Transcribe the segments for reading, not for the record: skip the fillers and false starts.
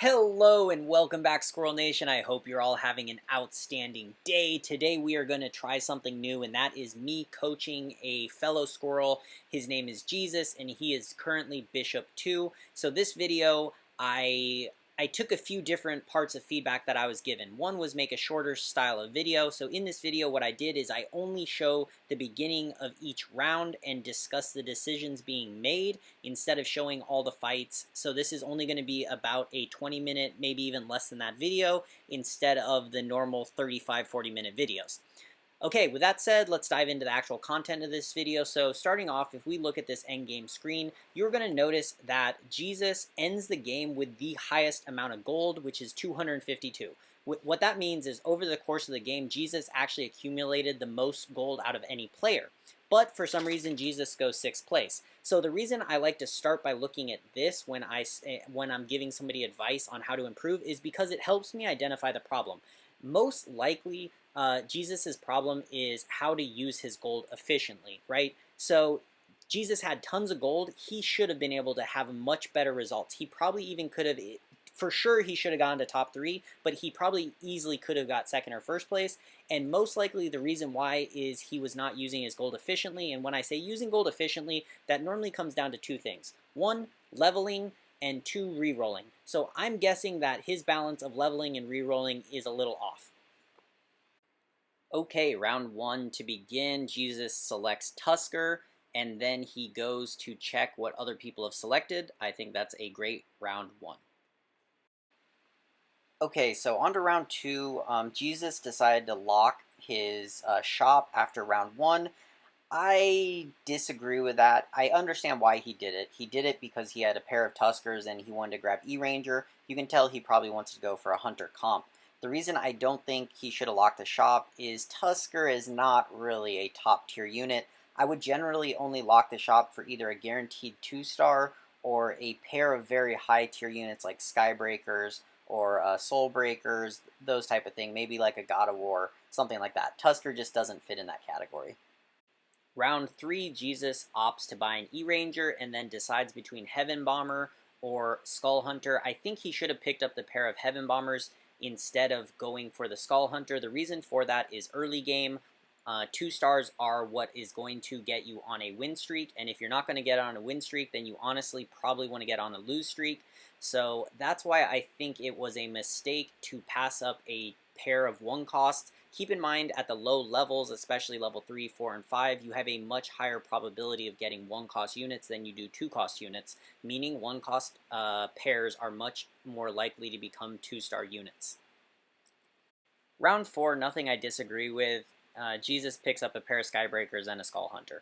Hello and welcome back, Squirrel Nation. I hope you're all having an outstanding day. Today we are going to try something new, and that is me coaching a fellow squirrel. His name is Jesus, and he is currently Bishop 2. So this video, I took a few different parts of feedback that I was given. One was make a shorter style of video. So in this video, what I did is I only show the beginning of each round and discuss the decisions being made instead of showing all the fights. So this is only going to be about a 20-minute, maybe even less than that video, instead of the normal 35-40-minute videos. Okay, with that said, let's dive into the actual content of this video. So starting off, if we look at this endgame screen, you're going to notice that Jesus ends the game with the highest amount of gold, which is 252. What that means is over the course of the game, Jesus actually accumulated the most gold out of any player. But for some reason, Jesus goes 6th place. So the reason I like to start by looking at this when I'm giving somebody advice on how to improve is because it helps me identify the problem. Most likely, Jesus' problem is how to use his gold efficiently, right? So Jesus had tons of gold. He should have been able to have much better results. He probably even could have, for sure he should have gone to top 3, but he probably easily could have got 2nd or 1st place. And most likely the reason why is he was not using his gold efficiently. And when I say using gold efficiently, that normally comes down to 2 things. 1, leveling, and 2, re-rolling. So I'm guessing that his balance of leveling and re-rolling is a little off. Okay, round 1 to begin. Jesus selects Tusker, and then he goes to check what other people have selected. I think that's a great round 1. Okay, so on to round 2. Jesus decided to lock his shop after round 1. I disagree with that. I understand why he did it. He did it because he had a pair of Tuskers and he wanted to grab E-Ranger. You can tell he probably wants to go for a Hunter comp. The reason I don't think he should have locked the shop is Tusker is not really a top tier unit. I would generally only lock the shop for either a guaranteed 2-star or a pair of very high tier units like Skybreakers or Soul Breakers, those type of thing. Maybe like a God of War, something like that. Tusker just doesn't fit in that category. Round 3, Jesus opts to buy an E-Ranger and then decides between Heaven Bomber or Skull Hunter. I think he should have picked up the pair of Heaven Bombers instead of going for the Skull Hunter. The reason for that is early game. 2 stars are what is going to get you on a win streak, and if you're not going to get on a win streak, then you honestly probably want to get on a lose streak. So that's why I think it was a mistake to pass up a pair of 1 costs. Keep in mind at the low levels, especially level 3, 4, and 5, you have a much higher probability of getting 1 cost units than you do 2 cost units, meaning 1 cost pairs are much more likely to become 2-star units. Round 4, nothing I disagree with. Jesus picks up a pair of Skybreakers and a Skull Hunter.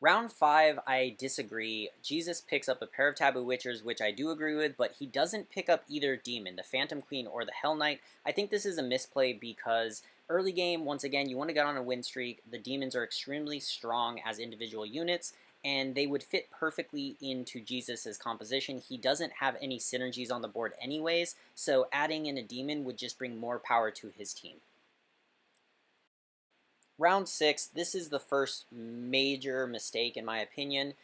Round 5, I disagree. Jesus picks up a pair of Taboo Witchers, which I do agree with, but he doesn't pick up either Demon, the Phantom Queen or the Hell Knight. I think this is a misplay because early game, once again, you want to get on a win streak. The Demons are extremely strong as individual units, and they would fit perfectly into Jesus' composition. He doesn't have any synergies on the board anyways, so adding in a Demon would just bring more power to his team. Round 6, this is the first major mistake in my opinion.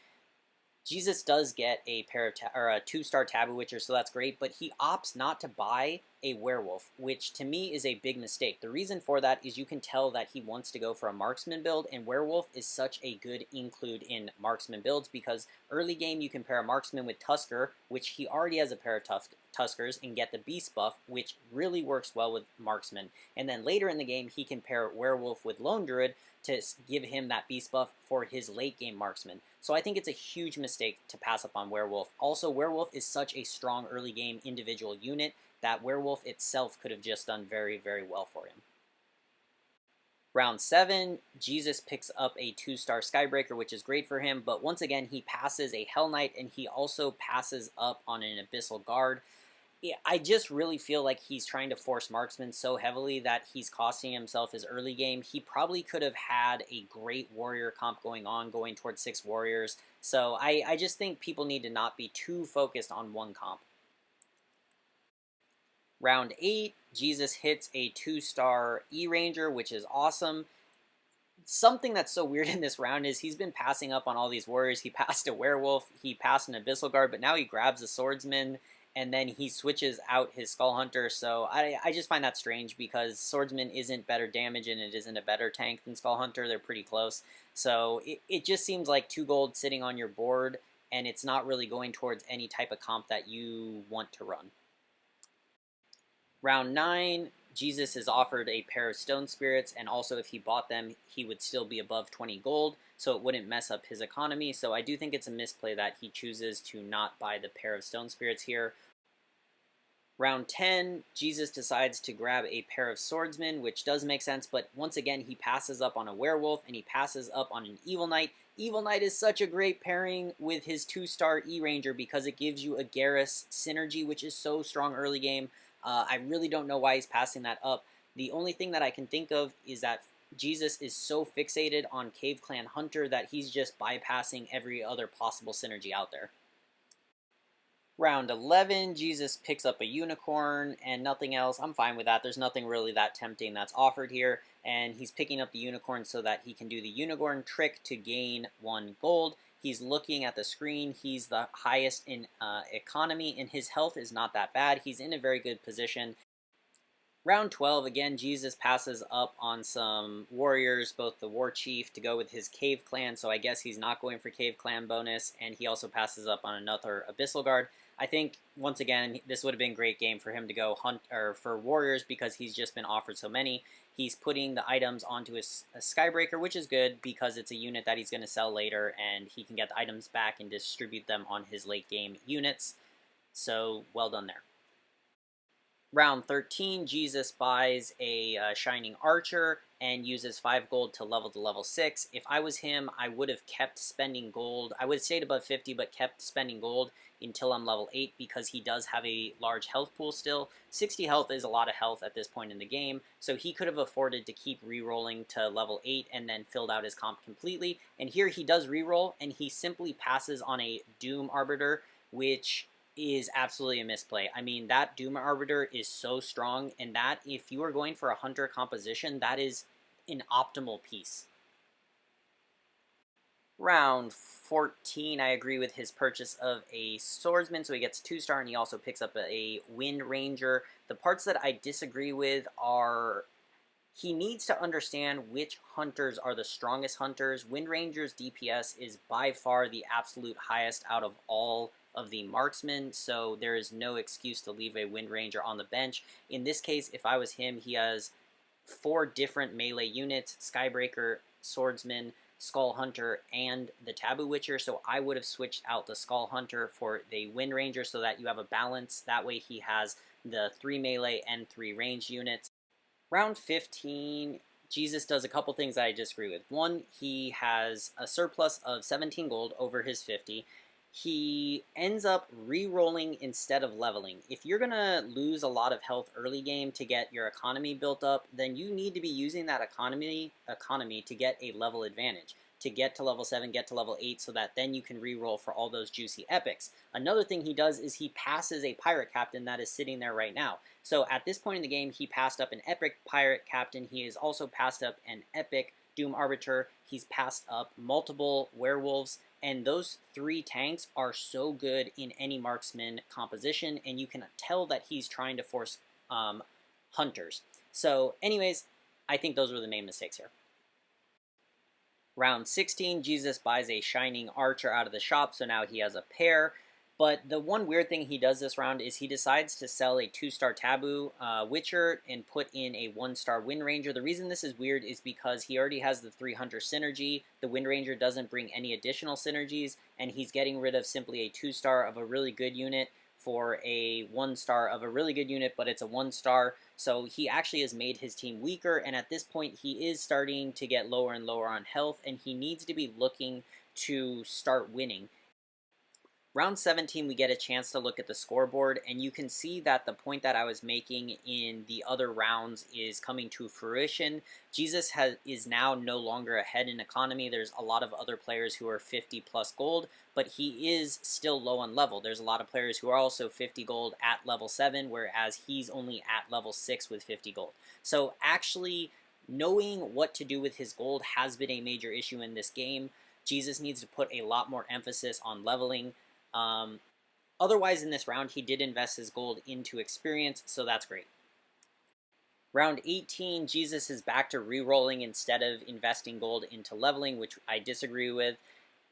Jesus does get a pair of a 2-star Taboo Witcher, so that's great, but he opts not to buy a Werewolf, which to me is a big mistake. The reason for that is you can tell that he wants to go for a Marksman build, and Werewolf is such a good include in Marksman builds because early game you can pair a Marksman with Tusker, which he already has a pair of Tuskers, and get the Beast buff, which really works well with Marksman. And then later in the game he can pair Werewolf with Lone Druid to give him that Beast buff for his late game Marksman. So I think it's a huge mistake to pass up on Werewolf. Also, Werewolf is such a strong early game individual unit that Werewolf itself could have just done very, very well for him. Round 7, Jesus picks up a 2-star Skybreaker, which is great for him, but once again he passes a Hell Knight and he also passes up on an Abyssal Guard. I just really feel like he's trying to force Marksman so heavily that he's costing himself his early game. He probably could have had a great Warrior comp going towards 6 Warriors. So I just think people need to not be too focused on 1 comp. Round 8, Jesus hits a 2-star E-Ranger, which is awesome. Something that's so weird in this round is he's been passing up on all these warriors. He passed a Werewolf, he passed an Abyssal Guard, but now he grabs a Swordsman, and then he switches out his Skull Hunter. So I just find that strange because Swordsman isn't better damage and it isn't a better tank than Skull Hunter. They're pretty close. So it just seems like 2 gold sitting on your board, and it's not really going towards any type of comp that you want to run. Round 9, Jesus is offered a pair of Stone Spirits, and also if he bought them, he would still be above 20 gold, so it wouldn't mess up his economy. So I do think it's a misplay that he chooses to not buy the pair of Stone Spirits here. Round 10, Jesus decides to grab a pair of Swordsmen, which does make sense, but once again, he passes up on a Werewolf, and he passes up on an Evil Knight. Evil Knight is such a great pairing with his 2-star E-Ranger because it gives you a Garrus synergy, which is so strong early game. I really don't know why he's passing that up. The only thing that I can think of is that Jesus is so fixated on Cave Clan Hunter that he's just bypassing every other possible synergy out there. Round 11, Jesus picks up a Unicorn and nothing else. I'm fine with that. There's nothing really that tempting that's offered here. And he's picking up the Unicorn so that he can do the Unicorn trick to gain 1 gold. He's looking at the screen. He's the highest in economy, and his health is not that bad. He's in a very good position. Round 12, again, Jesus passes up on some warriors, both the War Chief to go with his Cave Clan, so I guess he's not going for Cave Clan bonus, and he also passes up on another Abyssal Guard. I think, once again, this would have been a great game for him to go hunt or for warriors because he's just been offered so many. He's putting the items onto his Skybreaker, which is good because it's a unit that he's going to sell later, and he can get the items back and distribute them on his late game units. So, well done there. Round 13, Jesus buys a Shining Archer and uses 5 gold to level 6. If I was him, I would have kept spending gold. I would have stayed above 50, but kept spending gold until I'm level 8 because he does have a large health pool still. 60 health is a lot of health at this point in the game, so he could have afforded to keep re-rolling to level 8 and then filled out his comp completely. And here he does re-roll, and he simply passes on a Doom Arbiter, which is absolutely a misplay. I mean, that Doom Arbiter is so strong, and that, if you are going for a Hunter composition, that is an optimal piece. Round 14, I agree with his purchase of a Swordsman, so he gets 2-star, and he also picks up a Wind Ranger. The parts that I disagree with are he needs to understand which hunters are the strongest hunters. Wind Ranger's DPS is by far the absolute highest out of all of the marksmen, so there is no excuse to leave a Wind Ranger on the bench. In this case, if I was him, he has 4 different melee units: Skybreaker, Swordsman, Skull Hunter, and the Taboo Witcher, so I would have switched out the Skull Hunter for the Wind Ranger so that you have a balance. That way he has the 3 melee and 3 ranged units. Round 15, Jesus does a couple things that I disagree with. One, he has a surplus of 17 gold over his 50. He ends up re-rolling instead of leveling. If you're going to lose a lot of health early game to get your economy built up, then you need to be using that economy to get a level advantage, to get to level 7, get to level 8, so that then you can re-roll for all those juicy epics. Another thing he does is he passes a Pirate Captain that is sitting there right now. So at this point in the game, he passed up an epic Pirate Captain. He has also passed up an epic Doom Arbiter. He's passed up multiple Werewolves. And those 3 tanks are so good in any marksman composition, and you can tell that he's trying to force hunters. So anyways, I think those were the main mistakes here. Round 16, Jesus buys a Shining Archer out of the shop, so now he has a pair. But the one weird thing he does this round is he decides to sell a 2-star Taboo Witcher and put in a 1-star Wind Ranger. The reason this is weird is because he already has the 3 Hunter synergy. The Wind Ranger doesn't bring any additional synergies, and he's getting rid of simply a 2-star of a really good unit for a 1-star of a really good unit, but it's a 1-star. So he actually has made his team weaker, and at this point he is starting to get lower and lower on health, and he needs to be looking to start winning. Round 17, we get a chance to look at the scoreboard, and you can see that the point that I was making in the other rounds is coming to fruition. Jesus is now no longer ahead in economy. There's a lot of other players who are 50 plus gold, but he is still low on level. There's a lot of players who are also 50 gold at level 7, whereas he's only at level 6 with 50 gold. So actually, knowing what to do with his gold has been a major issue in this game. Jesus needs to put a lot more emphasis on leveling. Otherwise, in this round, he did invest his gold into experience, so that's great. Round 18, Jesus is back to re-rolling instead of investing gold into leveling, which I disagree with.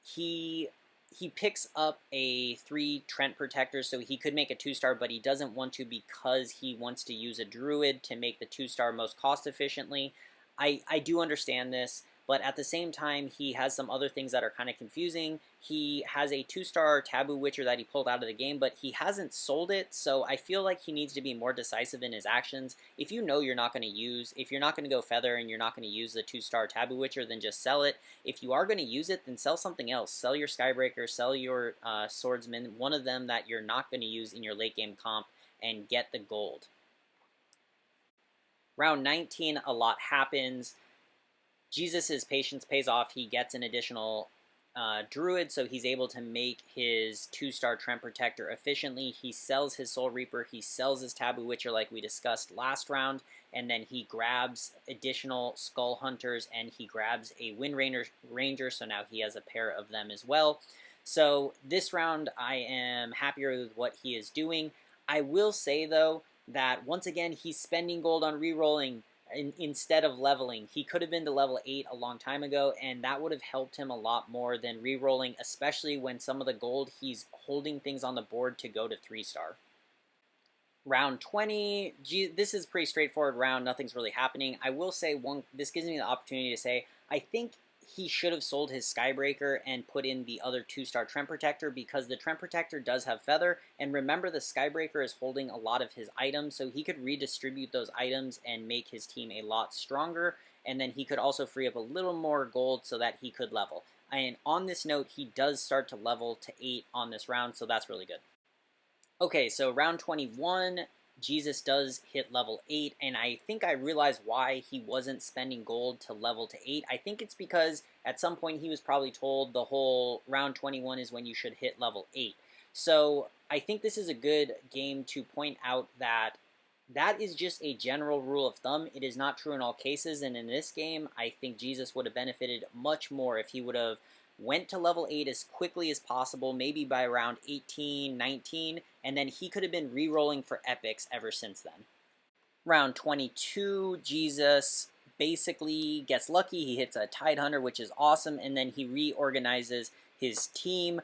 He picks up a 3 Trent Protector, so he could make a 2-star, but he doesn't want to because he wants to use a Druid to make the 2-star most cost efficiently. I do understand this, but at the same time, he has some other things that are kind of confusing. He has a 2-star Taboo Witcher that he pulled out of the game, but he hasn't sold it, so I feel like he needs to be more decisive in his actions. If you know you're not going to use, if you're not going to go Feather and you're not going to use the 2-star Taboo Witcher, then just sell it. If you are going to use it, then sell something else. Sell your Skybreaker, sell your Swordsman, one of them that you're not going to use in your late game comp, and get the gold. Round 19, a lot happens. Jesus' patience pays off. He gets an additional Druid, so he's able to make his 2-star Trent Protector efficiently. He sells his Soul Reaper, he sells his Taboo Witcher like we discussed last round, and then he grabs additional Skull Hunters, and he grabs a Wind Ranger, so now he has a pair of them as well. So this round, I am happier with what he is doing. I will say, though, that once again, he's spending gold on re-rolling instead of leveling. He could have been to level 8 a long time ago, and that would have helped him a lot more than re-rolling, especially when some of the gold he's holding things on the board to go to 3-star. Round 20, this is a pretty straightforward round. Nothing's really happening. I will say this gives me the opportunity to say I think he should have sold his Skybreaker and put in the other 2-star Trent Protector, because the Trent Protector does have Feather, and remember the Skybreaker is holding a lot of his items, so he could redistribute those items and make his team a lot stronger, and then he could also free up a little more gold so that he could level. And on this note, he does start to level to 8 on this round, so that's really good. Okay, so round 21, Jesus does hit level 8, and I think I realized why he wasn't spending gold to level to 8. I think it's because at some point he was probably told the whole round 21 is when you should hit level 8. So I think this is a good game to point out that that is just a general rule of thumb. It is not true in all cases, and in this game, I think Jesus would have benefited much more if he would have went to level 8 as quickly as possible, maybe by around 18, 19, and then he could have been re-rolling for epics ever since then. Round 22, Jesus basically gets lucky. He hits a Tidehunter, which is awesome, and then he reorganizes his team.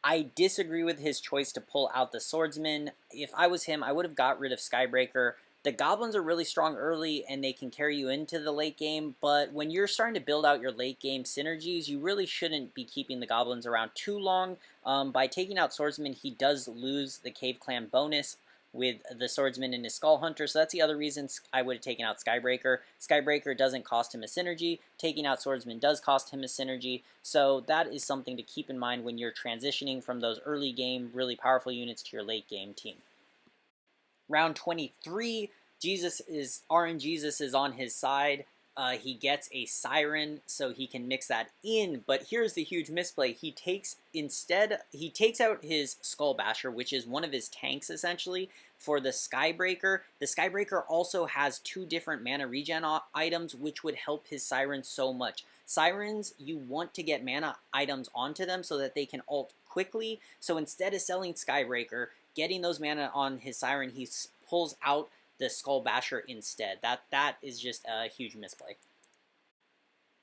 I disagree with his choice to pull out the Swordsman. If I was him, I would have got rid of Skybreaker. The Goblins are really strong early, and they can carry you into the late game, but when you're starting to build out your late game synergies, you really shouldn't be keeping the Goblins around too long. By taking out Swordsman, he does lose the Cave Clan bonus with the Swordsman and his Skull Hunter, so that's the other reason I would have taken out Skybreaker. Skybreaker doesn't cost him a synergy. Taking out Swordsman does cost him a synergy, so that is something to keep in mind when you're transitioning from those early game, really powerful units to your late game team. Round 23, RNGesus is on his side. He gets a Siren, so he can mix that in, but here's the huge misplay. He takes out his Skull Basher, which is one of his tanks, essentially, for the Skybreaker. The Skybreaker also has 2 different mana regen items, which would help his Siren so much. Sirens, you want to get mana items onto them so that they can ult quickly, so instead of selling Skybreaker, getting those mana on his Siren, he pulls out the Skull Basher instead. That is just a huge misplay.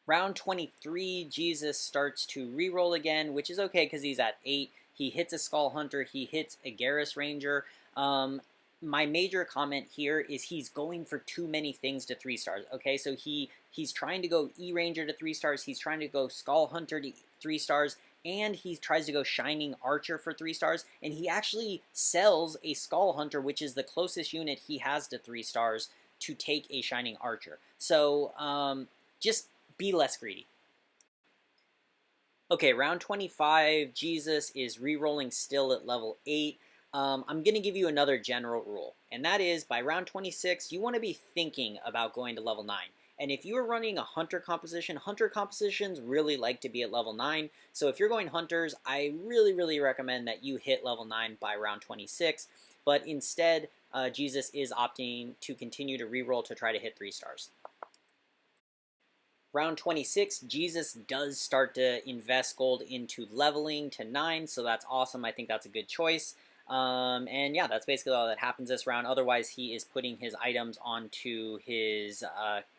Round 23, Jesus starts to reroll again, which is okay because he's at 8. He hits a Skull Hunter, he hits a Garrus Ranger. My major comment here is he's going for too many things to 3 stars. Okay, so he's trying to go E-Ranger to 3 stars, he's trying to go Skull Hunter to 3 stars, and he tries to go Shining Archer for 3 stars, and he actually sells a Skull Hunter, which is the closest unit he has to 3 stars, to take a Shining Archer. So just be less greedy. Okay, round 25, Jesus is re-rolling still at level 8. I'm going to give you another general rule, and that is by round 26, you want to be thinking about going to level 9. And if you are running a Hunter composition, Hunter compositions really like to be at level 9. So if you're going Hunters, I really recommend that you hit level 9 by round 26. But instead, Jesus is opting to continue to reroll to try to hit 3 stars. Round 26, Jesus does start to invest gold into leveling to 9, so that's awesome. I think that's a good choice. And yeah, that's basically all that happens this round. Otherwise, he is putting his items onto his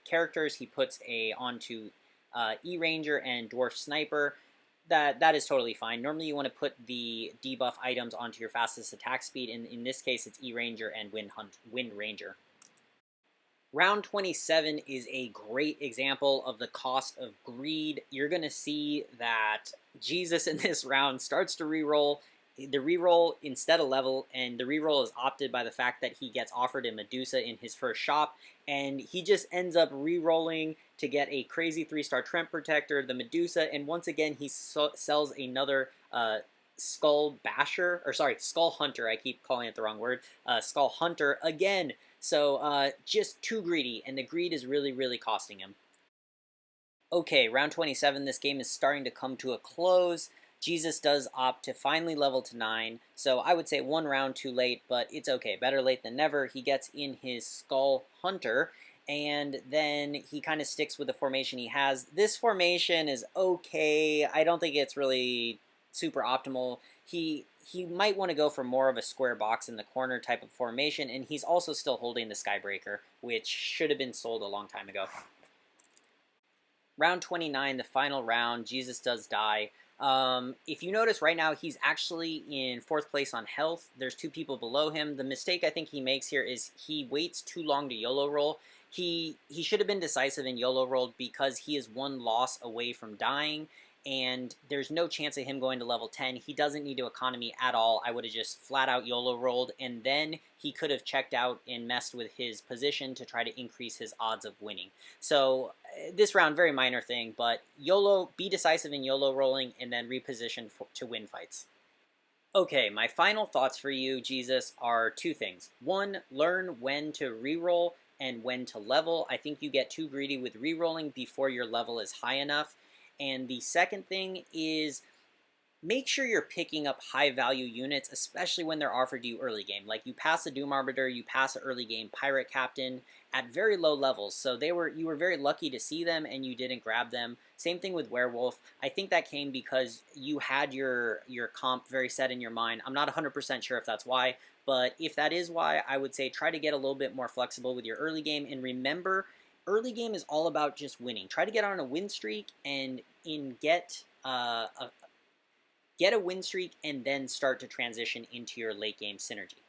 characters. He puts onto E-Ranger and Dwarf Sniper. That is totally fine. Normally, you want to put the debuff items onto your fastest attack speed. In this case, it's E-Ranger and Wind Ranger. Round 27 is a great example of the cost of greed. You're going to see that Jesus in this round starts to reroll. The reroll instead of level, and the reroll is opted by the fact that he gets offered a Medusa in his first shop, and he just ends up rerolling to get a crazy 3-star Trent Protector, the Medusa, and once again he sells another Skull Basher, or sorry, Skull Hunter, I keep calling it the wrong word, Skull Hunter again. So just too greedy, and the greed is really, really costing him. Okay, round 27, this game is starting to come to a close. Jesus does opt to finally level to 9, so I would say one round too late, but it's okay. Better late than never. He gets in his Skull Hunter, and then he kind of sticks with the formation he has. This formation is okay. I don't think it's really super optimal. He might want to go for more of a square box in the corner type of formation, and he's also still holding the Skybreaker, which should have been sold a long time ago. Round 29, the final round, Jesus does die. If you notice right now, he's actually in 4th place on health. There's 2 people below him. The mistake I think he makes here is he waits too long to YOLO roll. He should have been decisive and YOLO rolled because he is 1 loss away from dying, and there's no chance of him going to level 10. He doesn't need to economy at all. I would have just flat out YOLO rolled, and then he could have checked out and messed with his position to try to increase his odds of winning. So this round, very minor thing, but YOLO, be decisive in YOLO rolling, and then reposition to win fights. Okay, my final thoughts for you, Jesus, are 2 things. 1, learn when to reroll and when to level. I think you get too greedy with rerolling before your level is high enough. And the second thing is make sure you're picking up high-value units, especially when they're offered to you early game. Like you pass a Doom Arbiter, you pass an early game Pirate Captain at very low levels. So you were very lucky to see them and you didn't grab them. Same thing with Werewolf. I think that came because you had your comp very set in your mind. I'm not 100% sure if that's why, but if that is why, I would say try to get a little bit more flexible with your early game, and remember, early game is all about just winning. Try to get on a win streak and get a win streak, and then start to transition into your late game synergy.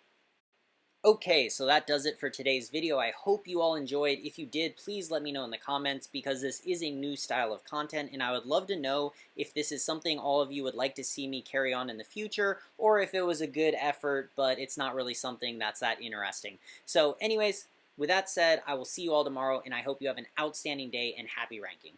Okay, so that does it for today's video. I hope you all enjoyed. If you did, please let me know in the comments, because this is a new style of content, and I would love to know if this is something all of you would like to see me carry on in the future, or if it was a good effort, but it's not really something that's that interesting. So anyways, with that said, I will see you all tomorrow, and I hope you have an outstanding day and happy ranking.